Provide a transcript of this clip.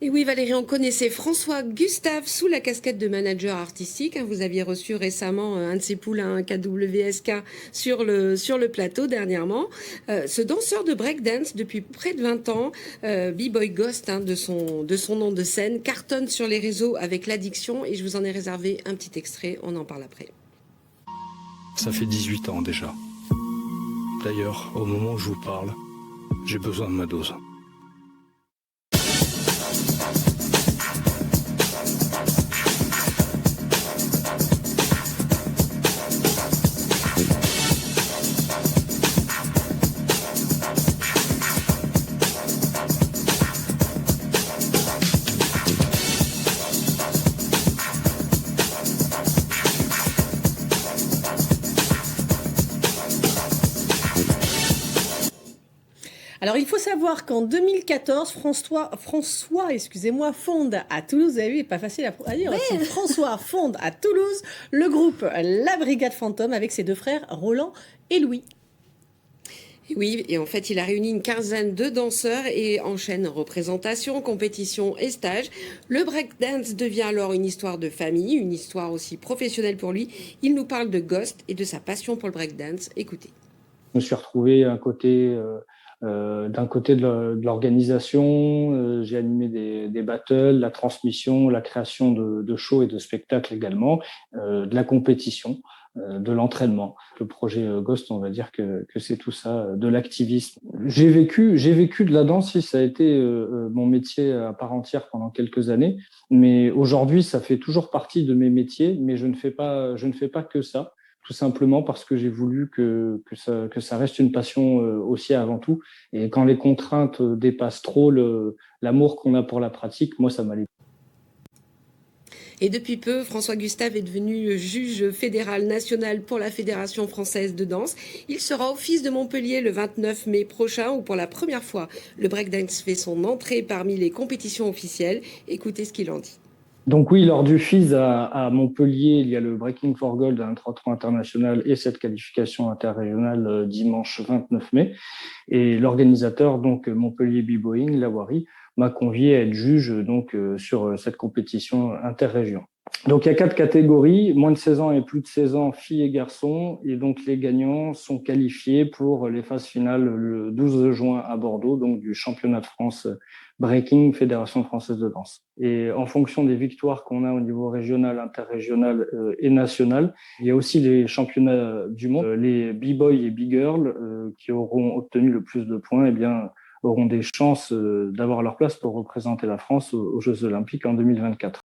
Et oui, Valérie, on connaissait François Gustave sous la casquette de manager artistique. Vous aviez reçu récemment un de ses poulains, KWSK, sur le plateau dernièrement. Ce danseur de breakdance depuis près de 20 ans, B-Boy Ghost, de son nom de scène, cartonne sur les réseaux avec l'addiction. Et je vous en ai réservé un petit extrait, on en parle après. Ça fait 18 ans déjà. D'ailleurs, au moment où je vous parle, j'ai besoin de ma dose. Alors, il faut savoir qu'en 2014, François, fonde à Toulouse, vous avez vu, pas facile à dire aussi. François fonde à Toulouse le groupe La Brigade Fantôme avec ses deux frères Roland et Louis. Et oui, et en fait, il a réuni une quinzaine de danseurs et enchaîne représentations, compétitions et stages. Le breakdance devient alors une histoire de famille, une histoire aussi professionnelle pour lui. Il nous parle de Ghost et de sa passion pour le breakdance. Écoutez. Je me suis retrouvé d'un côté de l'organisation, j'ai animé des battles, la transmission, la création de shows et de spectacles également, de la compétition, de l'entraînement. Le projet Ghost, on va dire que c'est tout ça, de l'activisme. J'ai vécu de la danse, ça a été mon métier à part entière pendant quelques années, mais aujourd'hui, ça fait toujours partie de mes métiers, mais je ne fais pas que ça. Tout simplement parce que j'ai voulu que ça reste une passion aussi avant tout. Et quand les contraintes dépassent trop l'amour qu'on a pour la pratique, moi, ça m'allait. Et depuis peu, François Gustave est devenu juge fédéral national pour la Fédération française de danse. Il sera au FIS de Montpellier le 29 mai prochain où pour la première fois, le breakdance fait son entrée parmi les compétitions officielles. Écoutez ce qu'il en dit. Donc oui, lors du FIS à Montpellier, il y a le Breaking for Gold, un 3-3 international et cette qualification interrégionale dimanche 29 mai. Et l'organisateur, donc Montpellier B-Boying, Lawari, m'a convié à être juge donc sur cette compétition interrégion. Donc il y a 4 catégories, moins de 16 ans et plus de 16 ans, filles et garçons, et donc les gagnants sont qualifiés pour les phases finales le 12 juin à Bordeaux, donc du championnat de France Breaking, Fédération française de danse. Et en fonction des victoires qu'on a au niveau régional, interrégional et national, il y a aussi les championnats du monde. Les B-boys et B-girls qui auront obtenu le plus de points, eh bien, auront des chances d'avoir leur place pour représenter la France aux Jeux Olympiques en 2024.